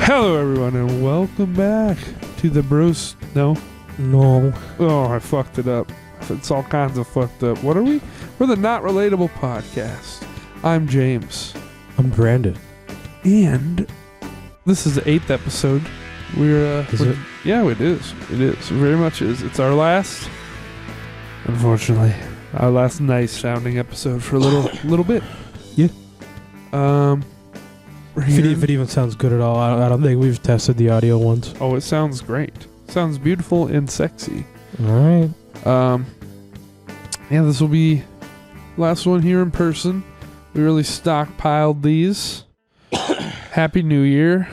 Hello, everyone, and welcome back to the Bruce. No. Oh, I fucked it up. It's all kinds of fucked up. What are we? We're the Not Relatable podcast. I'm James. I'm Brandon. And this is the 8th episode. Is it? Yeah, it is. It is. It very much is. It's our last, unfortunately, our last nice sounding episode for a little bit. Yeah. If it even sounds good at all, I don't think we've tested the audio once. Oh, it sounds great. Sounds beautiful and sexy. All right. Yeah, this will be last one here in person. We really stockpiled these. Happy New Year.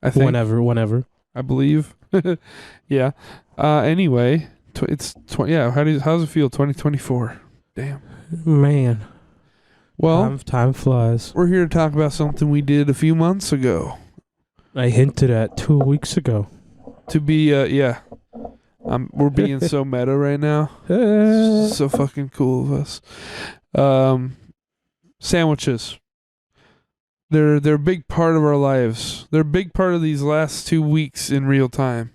I think. Whenever. I believe. Yeah. Anyway, how's it feel? 2024. Damn. Man. Well, time flies. we're here to talk about something we did a few months ago. I hinted at 2 weeks ago. To be, yeah. We're being so meta right now. So fucking cool of us. Sandwiches. They're a big part of our lives. They're a big part of these last 2 weeks in real time.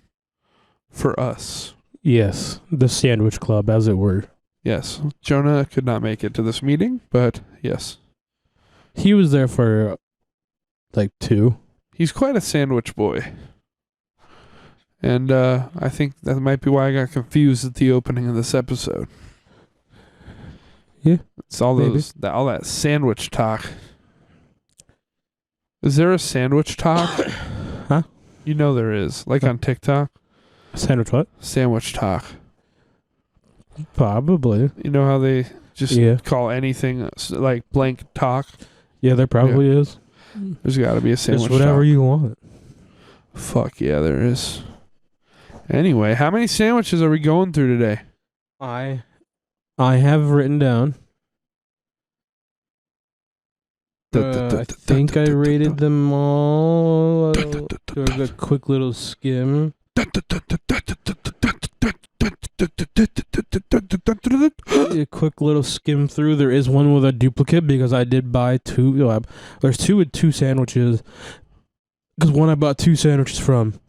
For us. Yes, the Sandwich Club, as it were. Yes. Jonah could not make it to this meeting, but yes. He was there for, 2. He's quite a sandwich boy. And I think that might be why I got confused at the opening of this episode. Yeah. It's all all that sandwich talk. Is there a sandwich talk? Huh? You know there is. Like on TikTok. Sandwich what? Sandwich talk. Probably. You know how they just call anything like blank talk? Yeah, there probably is. There's got to be a sandwich Just whatever talk. you want. Fuck yeah, there is. Anyway, how many sandwiches are we going through today? I have written down. I think I rated them all. Do a quick little skim. A quick little skim through. There is one with a duplicate because I did buy 2. There's 2 with 2 sandwiches. Because one I bought 2 sandwiches from.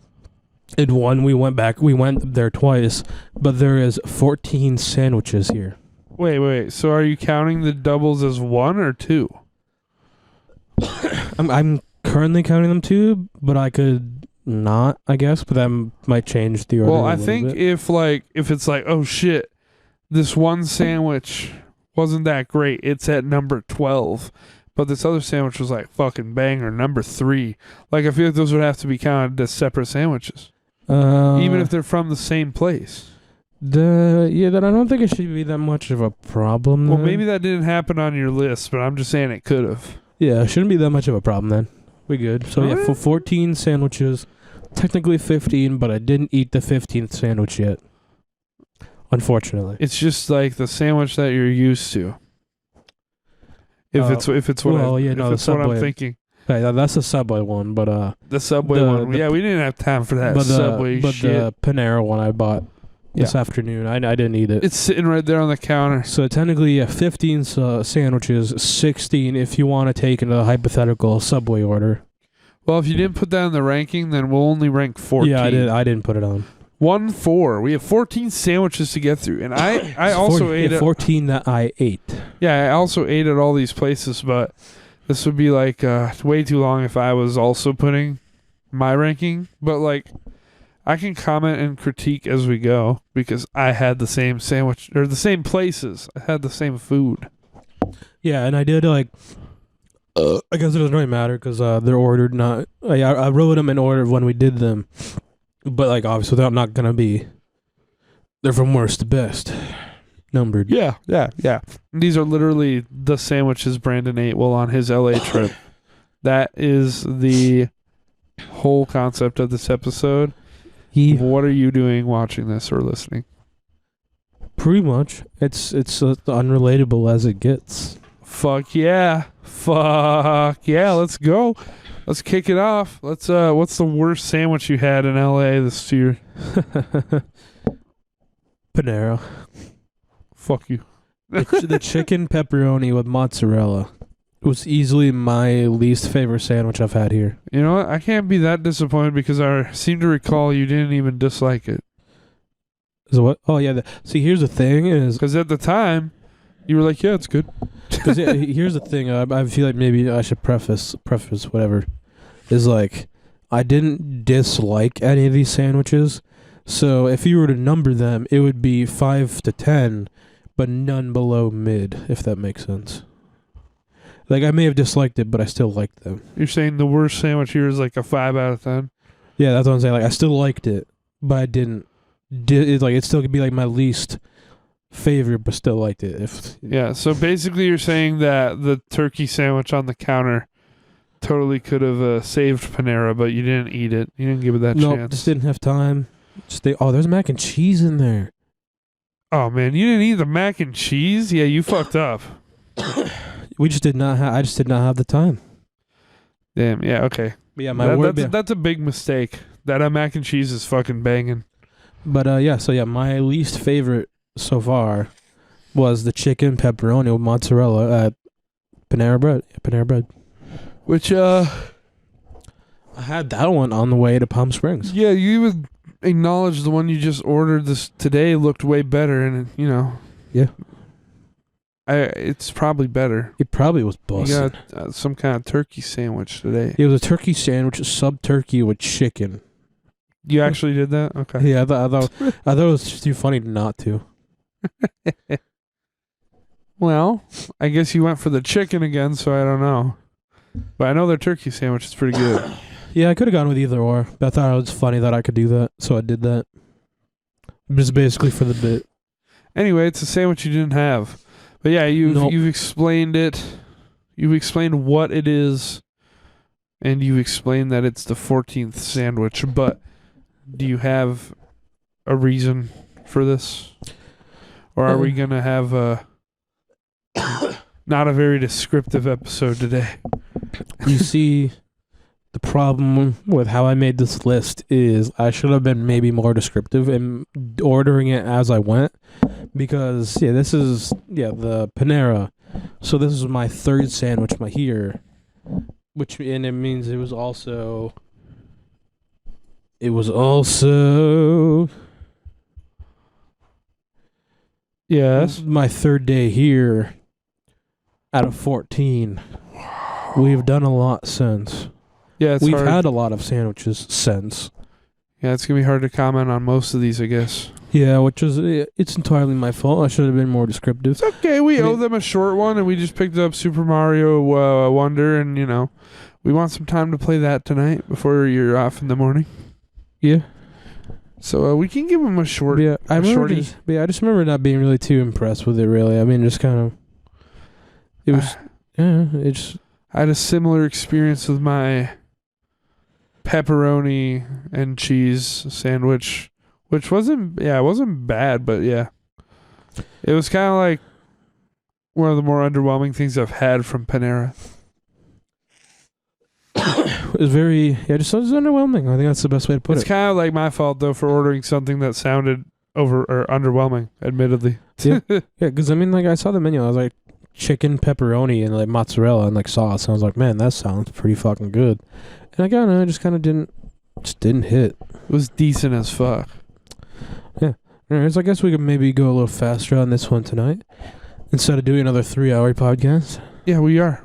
And one we went there twice. But there is 14 sandwiches here. Wait. So are you counting the doubles as 1 or 2? I'm currently counting them 2, but I could not, I guess. But that might change the order. Well, I think if it's like, oh shit, this one sandwich wasn't that great, it's at number 12. But this other sandwich was like fucking banger, number 3. Like I feel like those would have to be counted as separate sandwiches. Even if they're from the same place. Then I don't think it should be that much of a problem. Well, then. maybe that didn't happen on your list, but I'm just saying it could have. Yeah, it shouldn't be that much of a problem then. We good. So yeah, for 14 sandwiches, technically 15, but I didn't eat the 15th sandwich yet. Unfortunately. It's just like the sandwich that you're used to. If it's what I'm thinking. Okay, that's the Subway one, but the Subway one. We didn't have time for that Subway shit. The Panera one I bought this afternoon. I didn't eat it. It's sitting right there on the counter. So technically, 15 sandwiches, 16 if you want to take into the hypothetical Subway order. Well, if you didn't put that in the ranking, then we'll only rank 14. Yeah, I didn't put it on. 4. We have 14 sandwiches to get through, and I also ate 14 that I ate. Yeah, I also ate at all these places, but this would be like way too long if I was also putting my ranking. But like, I can comment and critique as we go because I had the same sandwich or the same places. I had the same food. Yeah, and I did I guess it doesn't really matter because they're ordered not. I wrote them in order when we did them, but like obviously they're not gonna be. They're from worst to best, numbered. Yeah. These are literally the sandwiches Brandon ate while on his LA trip. That is the whole concept of this episode. What are you doing watching this or listening? Pretty much. It's unrelatable as it gets. Fuck yeah. Let's go. Let's kick it off. What's the worst sandwich you had in LA this year? Panera. Fuck you. The chicken pepperoni with mozzarella. was easily my least favorite sandwich I've had here. You know what? I can't be that disappointed because I seem to recall you didn't even dislike it. Is it what? Oh yeah. See, here's the thing: is because at the time you were like, "Yeah, it's good." Because here's the thing: I feel like maybe I should preface whatever. Is like I didn't dislike any of these sandwiches, so if you were to number them, it would be 5 to 10, but none below mid, if that makes sense. Like, I may have disliked it, but I still liked them. You're saying the worst sandwich here is like a 5 out of 10? Yeah, that's what I'm saying. Like, I still liked it, but I didn't. It still could be like my least favorite, but still liked it. Yeah, so basically you're saying that the turkey sandwich on the counter totally could have saved Panera, but you didn't eat it. You didn't give it that chance. No, just didn't have time. There's mac and cheese in there. Oh, man, you didn't eat the mac and cheese? Yeah, you fucked up. I just did not have the time. Damn, yeah, okay. But yeah, that's a big mistake. That mac and cheese is fucking banging. But my least favorite so far was the chicken pepperoni with mozzarella at Panera Bread. Yeah, Panera Bread. Which, I had that one on the way to Palm Springs. Yeah, you would acknowledge the one you just ordered this today looked way better, and, you know. Yeah. It's probably better. It probably was busted. You got some kind of turkey sandwich today. It was a turkey sandwich, sub turkey with chicken. You actually did that? Okay. Yeah, I thought it was just too funny not to. Well, I guess you went for the chicken again, so I don't know. But I know their turkey sandwich is pretty good. Yeah, I could have gone with either or. But I thought it was funny that I could do that, so I did that. Just basically for the bit. Anyway, it's a sandwich you didn't have. But yeah, you've explained it. You've explained what it is. And you've explained that it's the 14th sandwich. But do you have a reason for this? Or are we going to have not a very descriptive episode today? You see, the problem with how I made this list is I should have been maybe more descriptive in ordering it as I went. Because, this is, the Panera. So this is my third sandwich here. And it means it was also... Yes. My third day here out of 14. We've done a lot since. Yeah, We've had a lot of sandwiches since. Yeah, it's going to be hard to comment on most of these, I guess. Yeah, it's entirely my fault. I should have been more descriptive. It's okay. We owe them a short one, and we just picked up Super Mario Wonder, and, we want some time to play that tonight before you're off in the morning. Yeah. So we can give them a short. Yeah, I just remember not being really too impressed with it. Really, I mean, just kind of. It was. I had a similar experience with my pepperoni and cheese sandwich, which wasn't bad, but yeah, it was kind of like one of the more underwhelming things I've had from Panera. It was just underwhelming. I think that's the best way to put it. It's kind of like my fault though for ordering something that sounded underwhelming, admittedly. Yeah, because I mean, like I saw the menu, I was like chicken pepperoni and like mozzarella and like sauce. And I was like, man, that sounds pretty fucking good. And I don't know, it just kind of didn't hit. It was decent as fuck. Yeah. Anyways, I guess we could maybe go a little faster on this one tonight instead of doing another 3-hour podcast. Yeah, we are.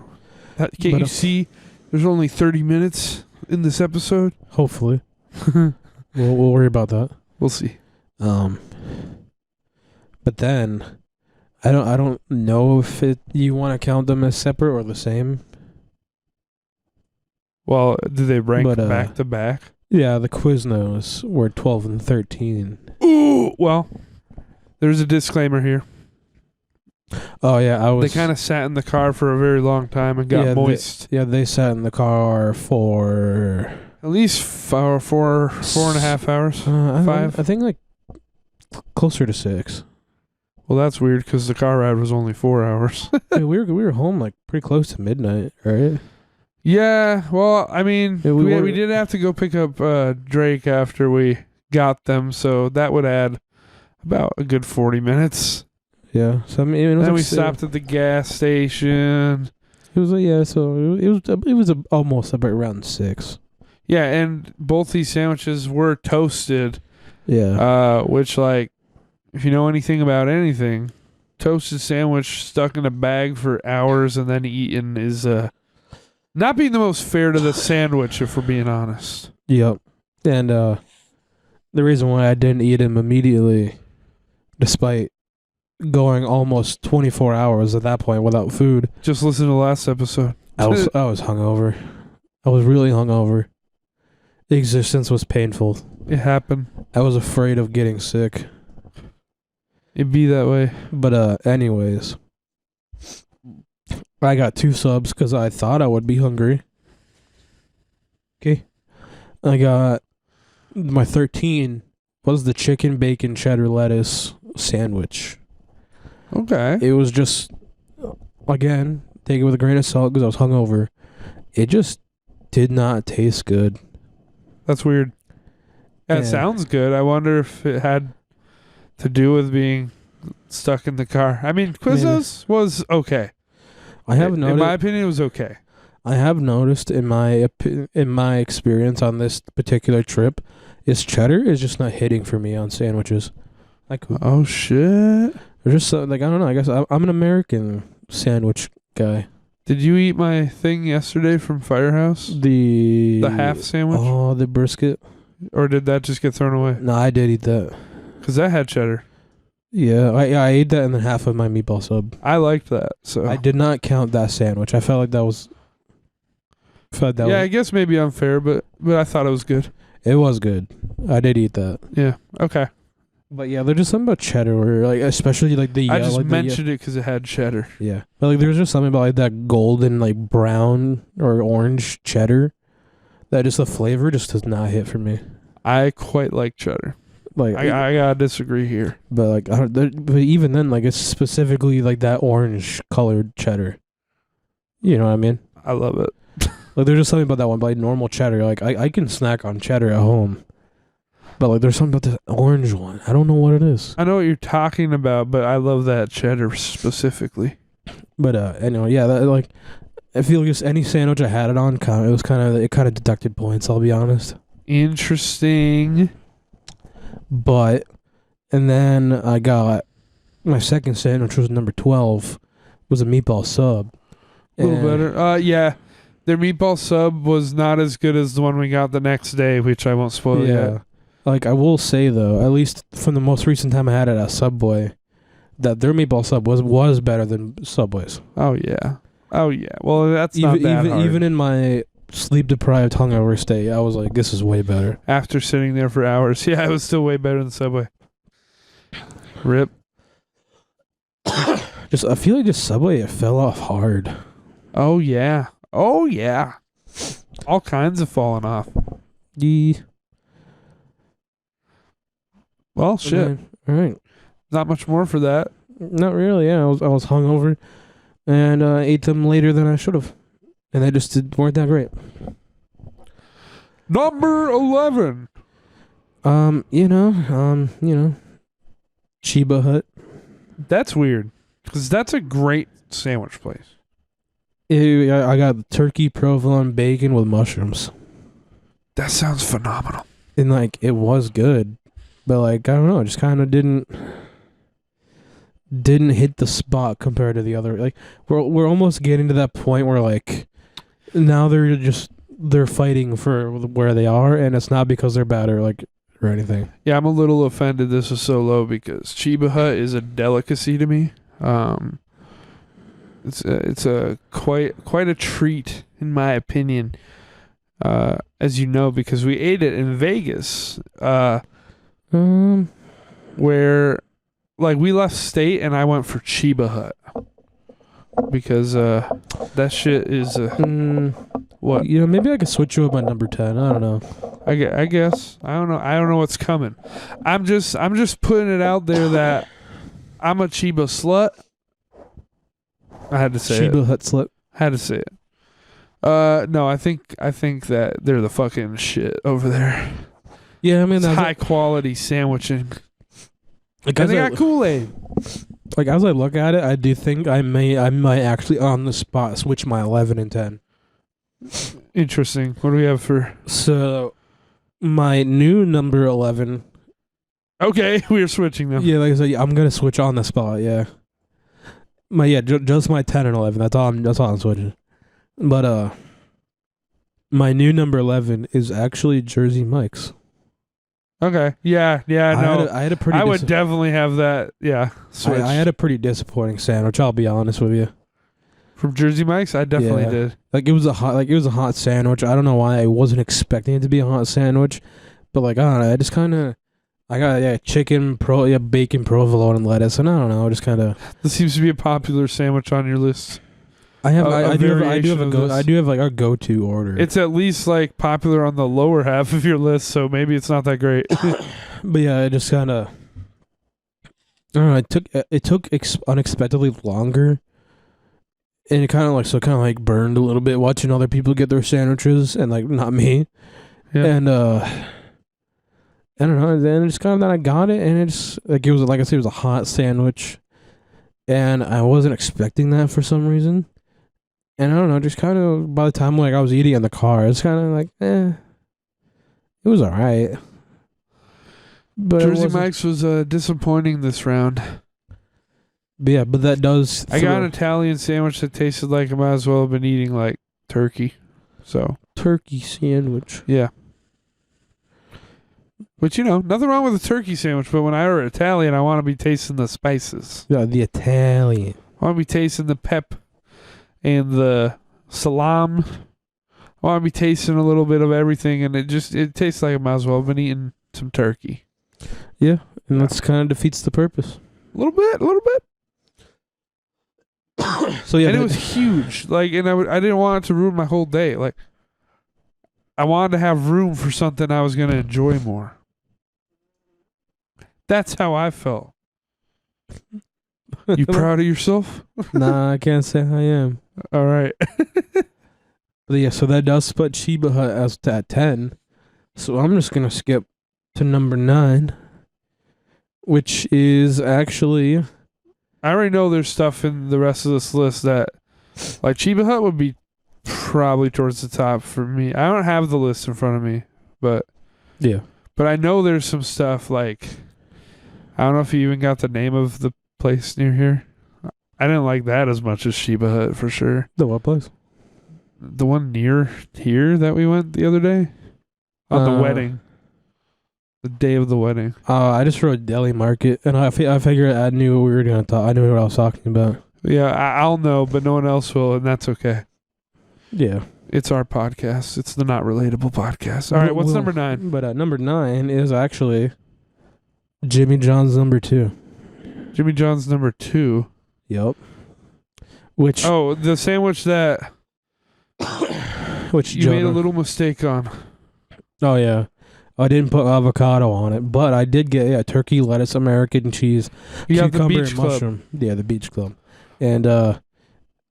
Can't you see? There's only 30 minutes in this episode. Hopefully. We'll worry about that. We'll see. But then I don't know if you want to count them as separate or the same. Well, do they rank back to back? Yeah, the Quiznos were 12 and 13. Ooh, well, there's a disclaimer here. Oh yeah, They kind of sat in the car for a very long time and got moist. They sat in the car for at least four and a half hours. 5. I think like closer to 6. Well, that's weird because the car ride was only 4 hours. Yeah, we were home like pretty close to midnight, right? Yeah. Well, I mean, we did have to go pick up Drake after we got them, so that would add about a good 40 minutes. Yeah. So I mean, then we stopped at the gas station. It It was almost about around 6. Yeah, and both these sandwiches were toasted. Yeah. Which, like, if you know anything about anything, toasted sandwich stuck in a bag for hours and then eaten is not being the most fair to the sandwich, if we're being honest. Yep. And the reason why I didn't eat them immediately, despite going almost 24 hours at that point without food. Just listen to the last episode. I was hungover. I was really hungover. The existence was painful. It happened. I was afraid of getting sick. It'd be that way. But anyways, I got 2 subs because I thought I would be hungry. Okay. I got my 13 was the chicken bacon cheddar lettuce sandwich. Okay. It was just, again, take it with a grain of salt because I was hungover. It just did not taste good. That's weird. That sounds good. I wonder if it had to do with being stuck in the car. I mean, Quiznos was okay. In my opinion, it was okay. I have noticed in my experience on this particular trip, is cheddar is just not hitting for me on sandwiches. Oh shit! There's just I don't know. I guess I'm an American sandwich guy. Did you eat my thing yesterday from Firehouse? The half sandwich? Oh, the brisket. Or did that just get thrown away? No, I did eat that. Because that had cheddar. Yeah, I ate that and then half of my meatball sub. I liked that. So I did not count that sandwich. I felt like that was... I guess maybe unfair, but I thought it was good. It was good. I did eat that. Yeah, okay. But yeah, there's just something about cheddar, where like especially like the. I just mentioned it because it had cheddar. Yeah, but like there's just something about like that golden, like brown or orange cheddar, that just the flavor just does not hit for me. I quite like cheddar. Like I gotta disagree here. But like but even then, like it's specifically like that orange colored cheddar. You know what I mean? I love it. Like there's just something about that one. But like normal cheddar, like I can snack on cheddar at home. But like, there's something about the orange one. I don't know what it is. I know what you're talking about, but I love that cheddar specifically. But anyway, yeah, that, I feel like just any sandwich I had it on, it kind of deducted points. I'll be honest. Interesting. But, and then I got my second sandwich was number 12, was a meatball sub. A little better. Yeah. Their meatball sub was not as good as the one we got the next day, which I won't spoil yet. Like, I will say, though, at least from the most recent time I had it at Subway, that their meatball sub was better than Subway's. Oh, yeah. Oh, yeah. Well, that's not that hard. Even in my sleep-deprived hungover state, I was like, this is way better. After sitting there for hours. Yeah, it was still way better than Subway. Rip. I feel like just Subway, it fell off hard. Oh, yeah. Oh, yeah. All kinds of falling off. Well, shit. All right. Not much more for that. Not really, yeah. I was hungover and ate them later than I should have. And they just weren't that great. Number 11. Chiba Hut. That's weird. Because that's a great sandwich place. I got turkey, provolone, bacon with mushrooms. That sounds phenomenal. And, like, it was good. But, like, I don't know, it just kind of didn't hit the spot compared to the other. Like, we're almost getting to that point where, like, now they're fighting for where they are, and it's not because they're bad or anything. Yeah, I'm a little offended this is so low because Chiba Hut is a delicacy to me. It's a quite a treat in my opinion. As you know, because we ate it in Vegas. Where, like, we left state and I went for Chiba Hut because that shit is what? You know, maybe I could switch you up on number 10. I don't know. I guess I don't know. I don't know what's coming. I'm just putting it out there that I'm a Chiba slut. I had to say Chiba it. Hut slut. Had to say it. No, I think that they're the fucking shit over there. Yeah, I mean, it's high quality sandwiching. Like, and they got Kool-Aid. Like, as I look at it, I do think I might actually on the spot switch my 11 and 10. Interesting. What do we have for? So, my new number 11. Okay, we are switching them. Yeah, like I said, I'm gonna switch on the spot. Yeah. Just my 10 and 11. That's all I'm switching. But my new number 11 is actually Jersey Mike's. Okay. Yeah. No, I had a pretty. I would definitely have that. Yeah. Switch. I had a pretty disappointing sandwich. I'll be honest with you. From Jersey Mike's, I definitely did. Like it was a hot sandwich. I don't know why I wasn't expecting it to be a hot sandwich, but like I don't know. I just kind of. I got chicken, bacon, provolone, and lettuce, and I don't know. Just kind of. This seems to be a popular sandwich on your list. I do have like a go-to order. It's at least like popular on the lower half of your list, so maybe it's not that great. But yeah, it just kind of. I don't know. It took unexpectedly longer, and it kind of like burned a little bit watching other people get their sandwiches, and like not me. Yeah. And I don't know. Then it's kind of that I got it, and it's like it was like I said, it was a hot sandwich, and I wasn't expecting that for some reason. And I don't know, just kind of by the time like I was eating in the car, it's kind of like, it was alright. But Jersey Mike's was disappointing this round. But yeah, but that does. I got an Italian sandwich that tasted like I might as well have been eating like turkey. So turkey sandwich. Yeah. But nothing wrong with a turkey sandwich. But when I order Italian, I want to be tasting the spices. Yeah, the Italian. I want to be tasting the pep and the salam. I want to be tasting a little bit of everything, and it tastes like I might as well have been eating some turkey. Yeah, and that's kind of defeats the purpose. A little bit. So yeah, and it was huge. Like, and I didn't want it to ruin my whole day. Like, I wanted to have room for something I was going to enjoy more. That's how I felt. You proud of yourself? Nah, I can't say I am. All right. But yeah, so that does put Chiba Hut as at 10. So I'm just going to skip to number 9, which is actually... I already know there's stuff in the rest of this list that, like, Chiba Hut would be probably towards the top for me. I don't have the list in front of me, but... Yeah. But I know there's some stuff, like... I don't know if you even got the name of the place near here. I didn't like that as much as Chiba Hut, for sure. The what place? The one near here that we went the other day? On the wedding. The day of the wedding. I just wrote Deli Market, and I figured I knew what we were going to talk. I knew what I was talking about. Yeah, I'll know, but no one else will, and that's okay. Yeah. It's our podcast. It's the Not Relatable podcast. All right, what's number 9? But number 9 is actually Jimmy John's number 2. Jimmy John's number 2? Yep. Which... Oh, the sandwich that... which you made a little mistake on. Oh, yeah. I didn't put avocado on it, but I did get turkey, lettuce, American cheese, cucumber, and mushroom. Yeah, the Beach Club. And a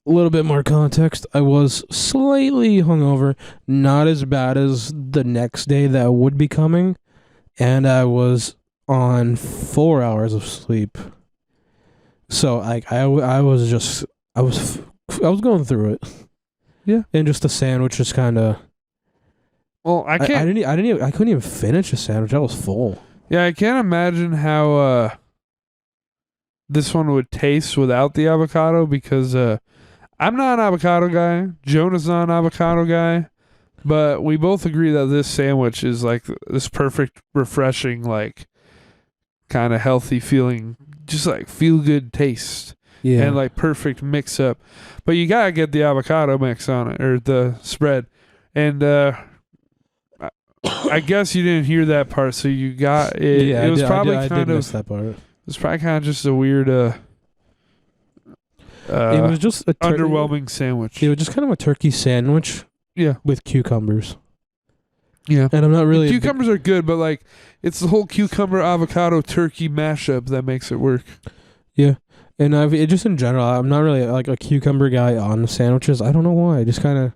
little bit more context, I was slightly hungover, not as bad as the next day that would be coming, and I was on 4 hours of sleep. So I was going through it. Yeah. And just the sandwich just kind of... Well, I couldn't even finish a sandwich. I was full. Yeah, I can't imagine how this one would taste without the avocado, because I'm not an avocado guy. Jonah's not an avocado guy, but we both agree that this sandwich is like this perfect, refreshing, like kind of healthy feeling, just like feel good taste. Yeah. And like perfect mix up. But you gotta get the avocado mix on it, or the spread. And I guess you didn't hear that part, so you got it. Yeah, it was probably I kind did of miss that part. It was probably kind of just a weird it was just a underwhelming sandwich. It was just kind of a turkey sandwich. Yeah. With cucumbers. Yeah. And I'm not really... The cucumbers are good, but like it's the whole cucumber avocado turkey mashup that makes it work. Yeah. And just in general, I'm not really like a cucumber guy on sandwiches. I don't know why. I just kind of...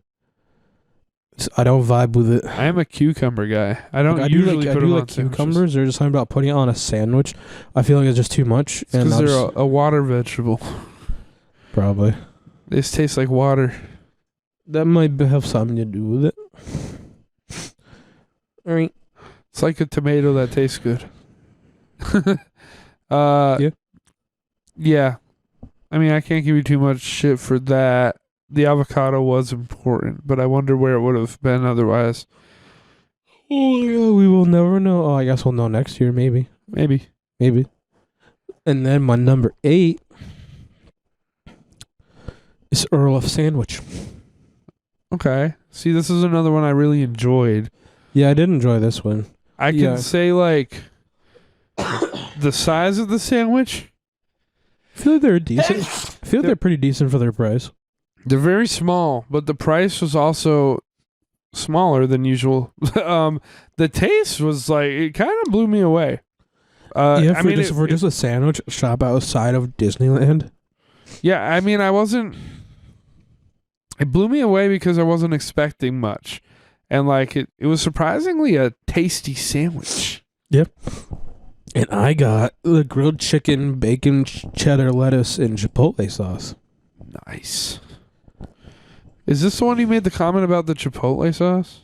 I don't vibe with it. I am a cucumber guy. I don't usually put them on cucumbers. Or just something about putting it on a sandwich. I feel like it's just too much. Because they're a water vegetable. Probably. They just taste like water. That might have something to do with it. All right. It's like a tomato that tastes good. Yeah. Yeah. I mean, I can't give you too much shit for that. The avocado was important, but I wonder where it would have been otherwise. Oh, yeah, we will never know. Oh, I guess we'll know next year, maybe. Maybe. And then my number 8 is Earl of Sandwich. Okay. See, this is another one I really enjoyed. Yeah, I did enjoy this one. I can say, like, the size of the sandwich. I feel like they're decent. I feel like they're pretty decent for their price. They're very small, but the price was also smaller than usual. The taste was like, it kind of blew me away. For just a sandwich shop outside of Disneyland. Yeah, I mean, it blew me away because I wasn't expecting much. And like it was surprisingly a tasty sandwich. Yep. And I got the grilled chicken, bacon, cheddar, lettuce, and chipotle sauce. Nice. Is this the one you made the comment about the chipotle sauce?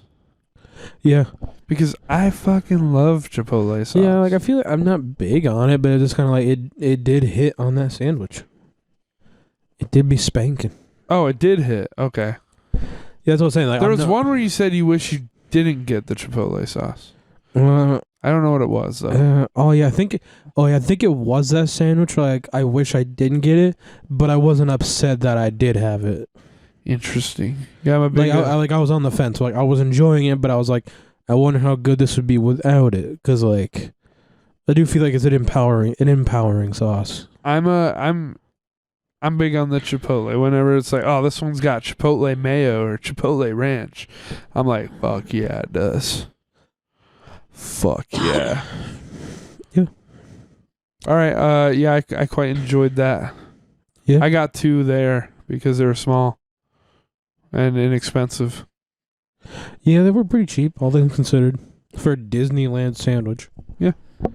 Yeah. Because I fucking love chipotle sauce. Yeah, like I feel like I'm not big on it, but it's just kind of like it did hit on that sandwich. It did be spanking. Oh, it did hit. Okay. Yeah, that's what I'm saying. Like, there was one where you said you wish you didn't get the chipotle sauce. I don't know what it was though. I think it was that sandwich. Like, I wish I didn't get it, but I wasn't upset that I did have it. Interesting. Yeah, I'm a big. I was on the fence. Like, I was enjoying it, but I was like, I wonder how good this would be without it. Because like, I do feel like it's an empowering sauce. I'm big on the chipotle. Whenever it's like, oh, this one's got chipotle mayo or chipotle ranch, I'm like, fuck yeah, it does. Fuck yeah. Yeah. All right. Yeah, I quite enjoyed that. Yeah. I got 2 there because they were small and inexpensive. Yeah, they were pretty cheap, all things considered, for a Disneyland sandwich. Yeah. All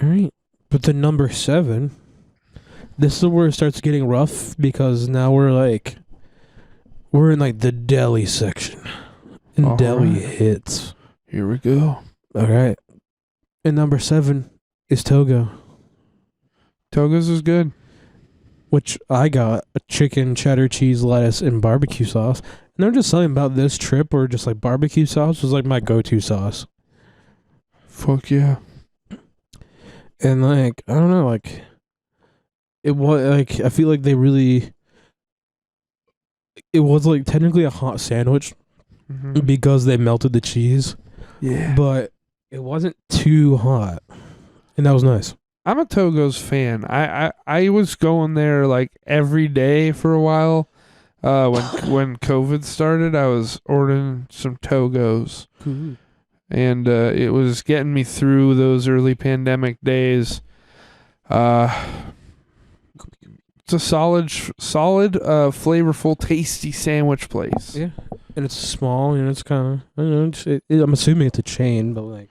right. But the number 7, this is where it starts getting rough because now we're in like the deli section. And all deli hits. Here we go. All right. And number 7 is Togo. Togo's is good. Which I got a chicken, cheddar cheese, lettuce, and barbecue sauce. And they're just something about this trip where just like barbecue sauce was like my go-to sauce. Fuck yeah. And like, I don't know, like, it was like, I feel like it was like technically a hot sandwich because they melted the cheese. Yeah. But it wasn't too hot. And that was nice. I'm a Togo's fan. I was going there like every day for a while. When COVID started, I was ordering some Togos. Mm-hmm. And it was getting me through those early pandemic days. It's a solid, flavorful, tasty sandwich place. Yeah. And it's small, and it's kind of, I don't know, I'm assuming it's a chain, but like.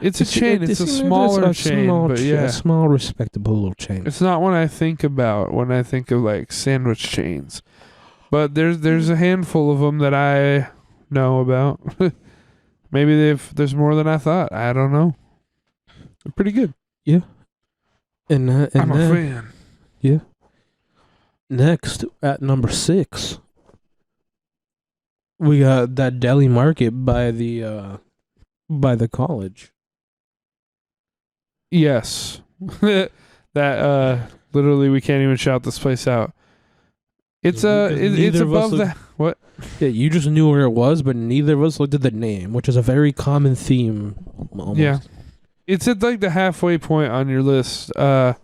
It's a chain. It's a smaller chain, but yeah. A small, respectable little chain. It's not what I think about when I think of like sandwich chains. But there's a handful of them that I know about. Maybe there's more than I thought. I don't know. They're pretty good. Yeah. And I'm a fan. Yeah. Next, at number 6, we got that deli market by the college. Yes. That literally we can't even shout this place out. It's above the what? Yeah, you just knew where it was, but neither of us looked at the name, which is a very common theme. Almost. Yeah. It's at like the halfway point on your list. So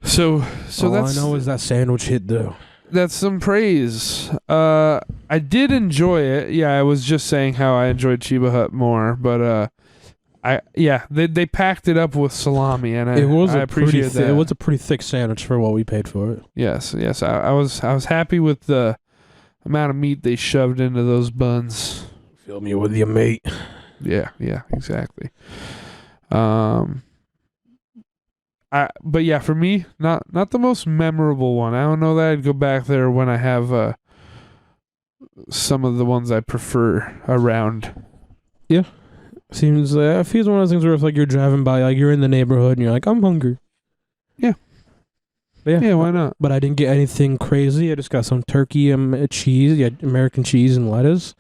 all that's I know is that sandwich hit though. That's some praise. I did enjoy it. Yeah, I was just saying how I enjoyed Chiba Hut more, but they packed it up with salami, and I appreciate that. It was a pretty thick sandwich for what we paid for it. Yes. I was happy with the amount of meat they shoved into those buns. Fill me with your mate. Yeah, exactly. But yeah, for me, not the most memorable one. I don't know that I'd go back there when I have some of the ones I prefer around. Yeah, seems like it feels one of those things where if like you're driving by, like you're in the neighborhood and you're like, I'm hungry. Yeah. But yeah, why not? But I didn't get anything crazy. I just got some turkey and cheese, American cheese and lettuce.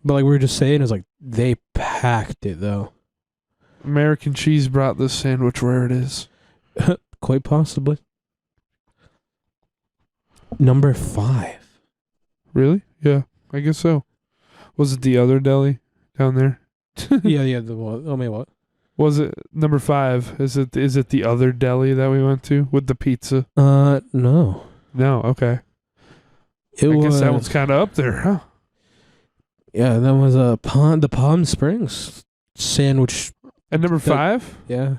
But like we were just saying, it's like they packed it though. American cheese brought this sandwich where it is. Quite possibly. Number 5. Really? Yeah, I guess so. Was it the other deli down there? yeah. The what? Oh, what? Was it number 5? Is it the other deli that we went to with the pizza? No. No. Okay. I guess that one's kind of up there, huh? Yeah, that was the Palm Springs sandwich. And number 5? Yeah.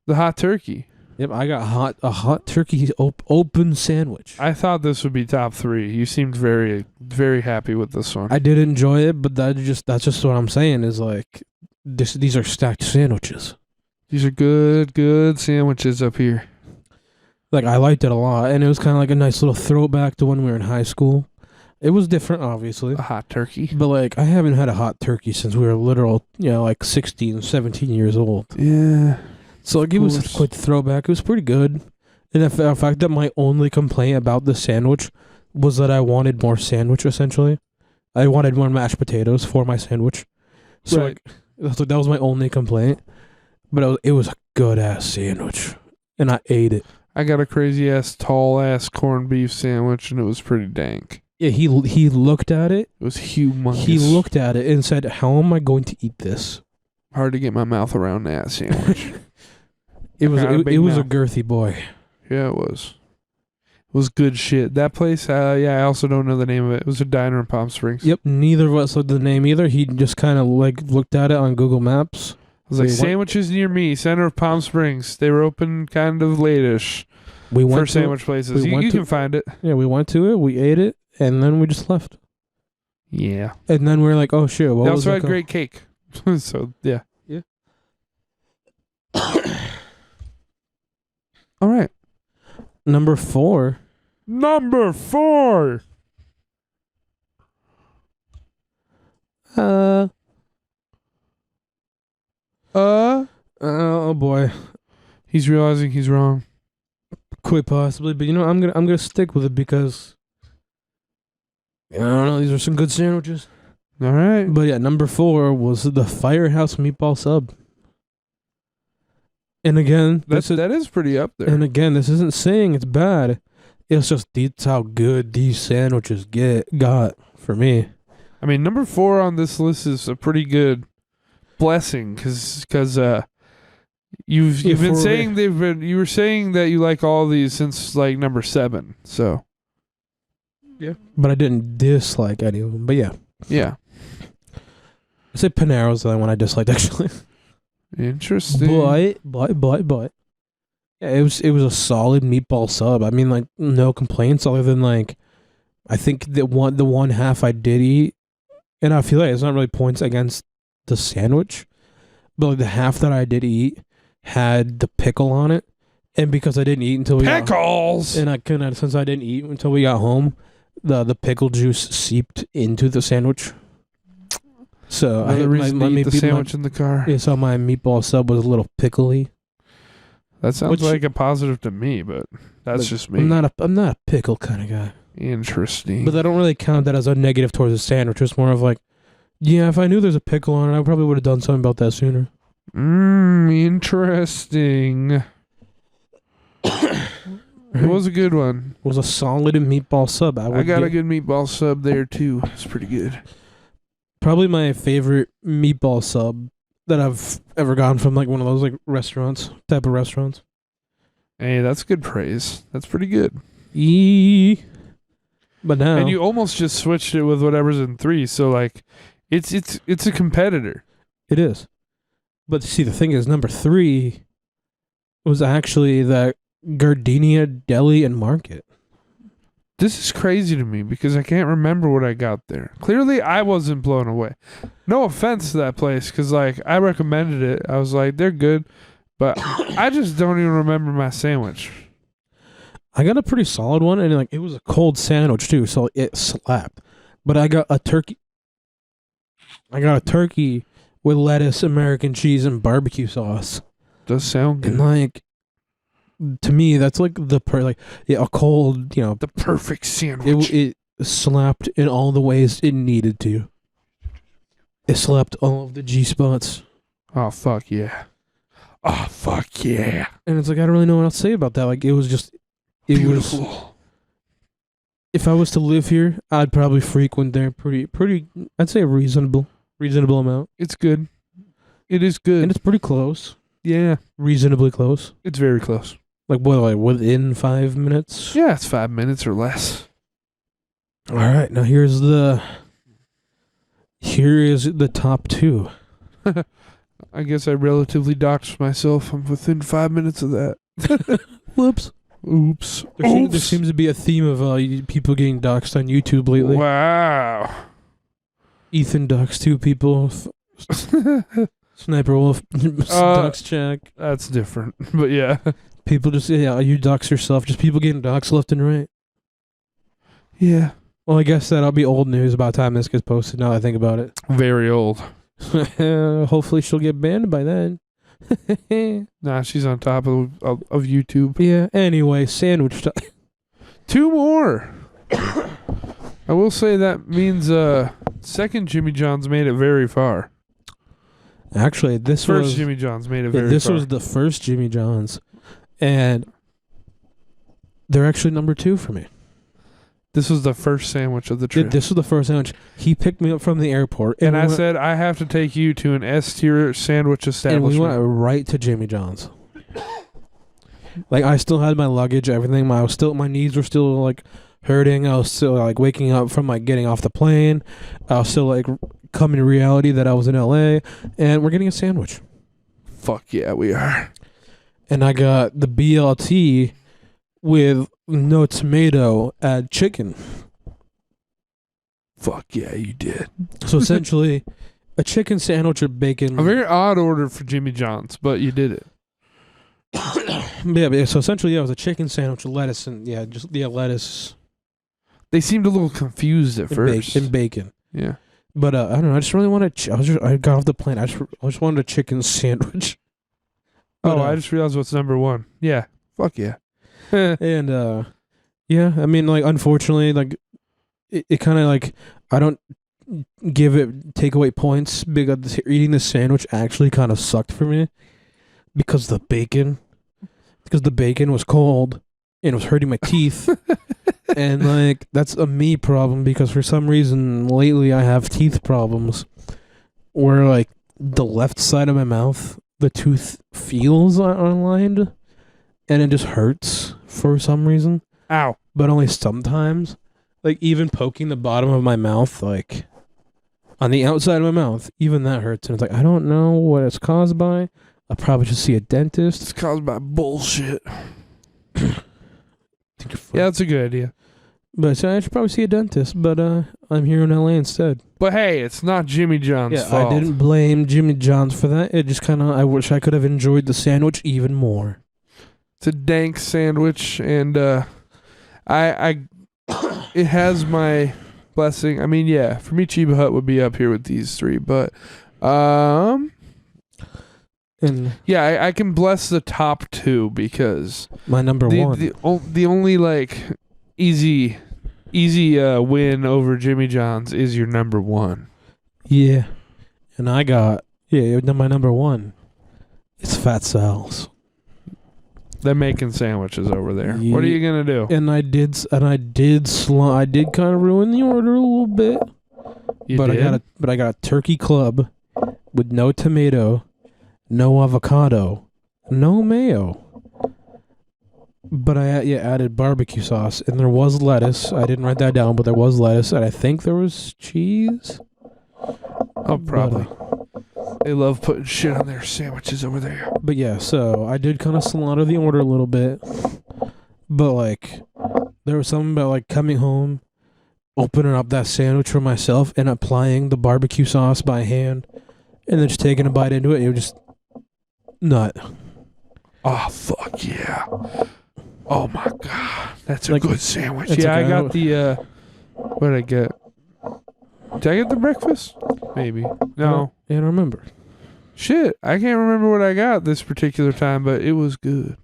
The hot turkey. Yep, I got a hot turkey open sandwich. I thought this would be top 3. You seemed very, very happy with this one. I did enjoy it, but that's just what I'm saying is like these are stacked sandwiches. These are good sandwiches up here. Like I liked it a lot, and it was kind of like a nice little throwback to when we were in high school. It was different, obviously. A hot turkey. But like I haven't had a hot turkey since we were literal, like 16, 17 years old. Yeah. So like it was quite the throwback. It was pretty good. And the fact that my only complaint about the sandwich was that I wanted more sandwich, essentially. I wanted more mashed potatoes for my sandwich. So right. that was my only complaint. But it was a good-ass sandwich. And I ate it. I got a crazy-ass, tall-ass corned beef sandwich, and it was pretty dank. Yeah, he looked at it. It was humongous. He looked at it and said, how am I going to eat this? Hard to get my mouth around that sandwich. It was a girthy boy. Yeah, it was. It was good shit. That place, I also don't know the name of it. It was a diner in Palm Springs. Yep, neither of us looked the name either. He just kind of like looked at it on Google Maps. I was like, sandwiches near me, center of Palm Springs. They were open kind of late-ish for sandwich places. You can find it. Yeah, we went to it, we ate it, and then we just left. Yeah. And then we're like, oh shit, They also had great cake. So, yeah. Yeah. All right. Number 4. Oh boy. He's realizing he's wrong. Quite possibly, but I'm gonna stick with it because I don't know, these are some good sandwiches. All right. But yeah, number 4 was the Firehouse meatball sub. And again, that is pretty up there. And again, this isn't saying it's bad. It's just that's how good these sandwiches got for me. I mean, number 4 on this list is a pretty good blessing because you've been saying you were saying that you like all these since like number 7. So yeah, but I didn't dislike any of them. But yeah. I say Panero's the one I disliked actually. Interesting. But yeah, it was a solid meatball sub. I mean, like no complaints other than like I think the one half I did eat, and I feel like it's not really points against the sandwich, but like the half that I did eat had the pickle on it, and because I didn't eat until pickles, and since I didn't eat until we got home, the pickle juice seeped into the sandwich. So another reason to eat the sandwich in the car. Yeah, so my meatball sub was a little pickly. That sounds like a positive to me, but that's just me. I'm not a pickle kind of guy. Interesting. But I don't really count that as a negative towards the sandwich. It's more of like, yeah, if I knew there's a pickle on it, I probably would have done something about that sooner. Interesting. It was a good one. It was a solid meatball sub. I got a good meatball sub there too. It's pretty good. Probably my favorite meatball sub that I've ever gotten from like one of those like type of restaurants. Hey, that's good praise. That's pretty good. But now, and you almost just switched it with whatever's in 3. So like, it's a competitor. It is. But see, the thing is, number 3 was actually the Gardenia Deli and Market. This is crazy to me because I can't remember what I got there. Clearly, I wasn't blown away. No offense to that place, because like I recommended it. I was like, they're good, but I just don't even remember my sandwich. I got a pretty solid one, and like it was a cold sandwich too, so it slapped. But I got a turkey. I got a turkey with lettuce, American cheese, and barbecue sauce. Does sound good. And like, to me, that's like a cold, The perfect sandwich. it slapped in all the ways it needed to. It slapped all of the G spots. Oh fuck yeah! Oh fuck yeah! And it's like I don't really know what else to say about that. Like it was just, Beautiful. If I was to live here, I'd probably frequent there pretty. I'd say a reasonable amount. It's good. It is good. And it's pretty close. Yeah. Reasonably close. It's very close. Like what? Like within 5 minutes? Yeah, it's 5 minutes or less. All right. Now here is the top 2. I guess I relatively doxed myself. I'm within 5 minutes of that. Whoops. Oops. There seems to be a theme of people getting doxed on YouTube lately. Wow. Ethan doxed 2 people. Sniper Wolf dox check. That's different, but yeah. People just you dox yourself. Just people getting doxed left and right. Yeah. Well, I guess that'll be old news by the time this gets posted. Now that I think about it. Very old. Hopefully she'll get banned by then. Nah, she's on top of YouTube. Yeah. Anyway, sandwich time. 2 more. I will say that means second Jimmy John's made it very far. Actually, First Jimmy John's made it very far. This was the first Jimmy John's, and they're actually number 2 for me. This was the first sandwich of the trip. This was the first sandwich. He picked me up from the airport, and I said, I have to take you to an S-tier sandwich establishment. And we went right to Jimmy John's. Like, I still had my luggage, everything. My knees were still, like, hurting. I was still, like, waking up from, like, getting off the plane. I was still, like, coming to reality that I was in LA. And we're getting a sandwich. Fuck yeah, we are. And I got the BLT with no tomato, add chicken. Fuck yeah, you did. So essentially, a chicken sandwich with bacon. A very odd order for Jimmy John's, but you did it. Yeah, so essentially, it was a chicken sandwich with lettuce and lettuce. They seemed a little confused at first. And bacon. Yeah. But I don't know. I just really wanted. I got off the plane. I just wanted a chicken sandwich. But, I just realized what's number 1. Yeah. Fuck yeah. And yeah, I mean, like, unfortunately, like, it kind of like I don't take away points because eating the sandwich actually kind of sucked for me because the bacon was cold and it was hurting my teeth. And like that's a me problem because for some reason lately I have teeth problems where like the left side of my mouth, the tooth feels unaligned and it just hurts for some reason. Ow. But only sometimes. Like even poking the bottom of my mouth, like on the outside of my mouth, even that hurts. And it's like, I don't know what it's caused by. I'll probably just see a dentist. It's caused by bullshit. Yeah, that's a good idea. But so I should probably see a dentist, but I'm here in LA instead. But hey, it's not Jimmy John's fault. I didn't blame Jimmy John's for that. It just kind of, I wish I could have enjoyed the sandwich even more. It's a dank sandwich, and it has my blessing. I mean, yeah, for me, Chiba Hut would be up here with these 3, but and yeah, I can bless the top 2 because my number 1. The only like easy win over Jimmy John's is your number 1. Yeah, and I got my number 1. It's Fat Sal's. They're making sandwiches over there. Yeah. What are you gonna do? And I did kind of ruin the order a little bit. I got a turkey club with no tomato, no avocado, no mayo. But I added barbecue sauce and there was lettuce. I didn't write that down, but there was lettuce and I think there was cheese. Oh, probably. They love putting shit on their sandwiches over there. But yeah, so I did kind of slaughter the order a little bit. But like, there was something about like coming home, opening up that sandwich for myself, and applying the barbecue sauce by hand, and then just taking a bite into it. And you're just nut. Oh fuck yeah! Oh my god, that's a Like, good sandwich. it's Yeah, like I got the. What did I get? Did I get the breakfast? Maybe. No. I don't remember. Shit, I can't remember what I got this particular time, but it was good.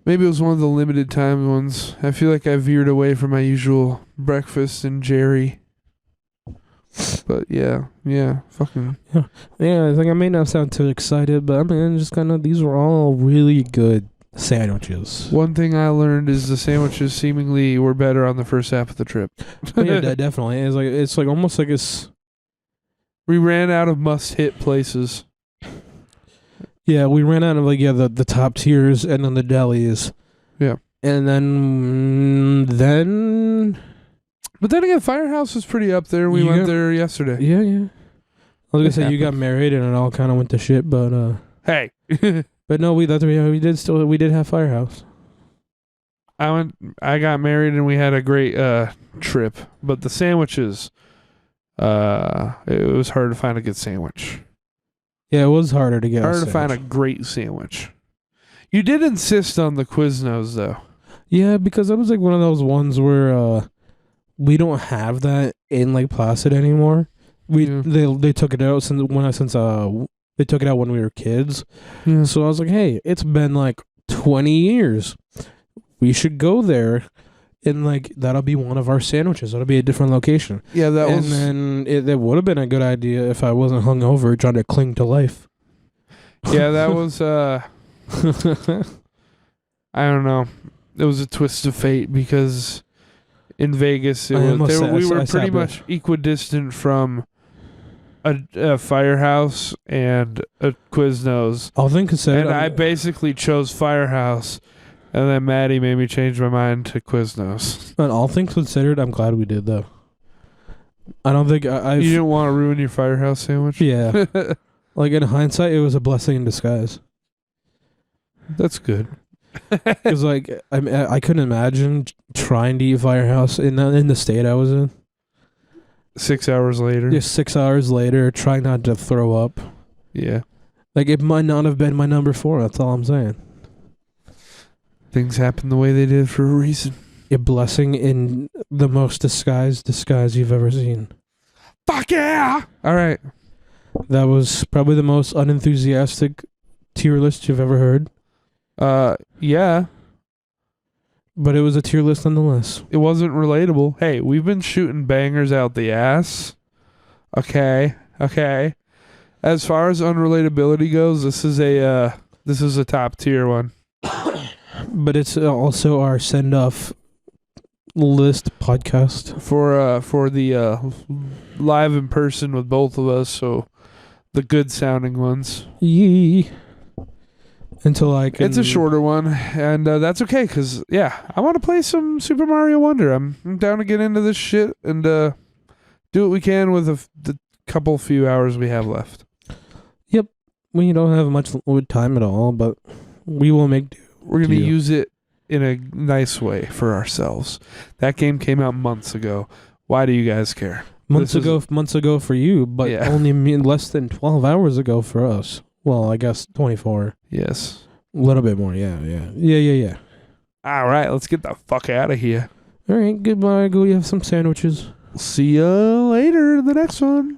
Maybe it was one of the limited time ones. I feel like I veered away from my usual breakfast and Jerry. But yeah, fucking. Yeah, I may not sound too excited, but I mean, just kind of, these were all really good sandwiches. One thing I learned is the sandwiches seemingly were better on the first half of the trip. Yeah, definitely. It's like almost like We ran out of must-hit places. Yeah, we ran out of the top tiers and then the delis. Yeah. And then But then again, Firehouse was pretty up there. We went there yesterday. Yeah. I was gonna say you got married and it all kind of went to shit, but hey. But no, we did have Firehouse. I got married and we had a great trip, but the sandwiches, it was hard to find a good sandwich. Yeah, it was harder to get. Harder to find a great sandwich. You did insist on the Quiznos though. Yeah, because it was like one of those ones where we don't have that in Lake Placid anymore. They took it out since they took it out when we were kids. Yeah. So I was like, hey, it's been like 20 years. We should go there, and like that'll be one of our sandwiches. That'll be a different location. Yeah, that was. And then it would have been a good idea if I wasn't hungover trying to cling to life. Yeah, that was. I don't know. It was a twist of fate because in Vegas we were pretty much equidistant from a Firehouse and a Quiznos. All things considered, and I basically chose Firehouse, and then Maddie made me change my mind to Quiznos. And all things considered, I'm glad we did though. I don't think I. You didn't want to ruin your Firehouse sandwich. Yeah. Like in hindsight, it was a blessing in disguise. That's good. Because like I couldn't imagine trying to eat Firehouse in the state I was in. 6 hours later. Just 6 hours later, trying not to throw up. Yeah. Like it might not have been my number 4. That's all I'm saying. Things happen the way they did for a reason. A blessing in the most disguise you've ever seen. Fuck yeah! All right. That was probably the most unenthusiastic tier list you've ever heard. Yeah. But it was a tier list nonetheless. It wasn't relatable. Hey, we've been shooting bangers out the ass. Okay. As far as unrelatability goes, this is a top tier one. But it's also our send off list podcast for the live in person with both of us, so the good sounding ones. Yee. Until I can. It's a shorter one, and that's okay, because, I want to play some Super Mario Wonder. I'm down to get into this shit and do what we can with the few hours we have left. Yep. We don't have much time at all, but we will make do. We're going to use it in a nice way for ourselves. That game came out months ago. Why do you guys care? Months ago for you, but only less than 12 hours ago for us. Well, I guess 24. Yes. A little bit more, yeah. All right, let's get the fuck out of here. All right, goodbye. Go have some sandwiches. See ya later in the next one.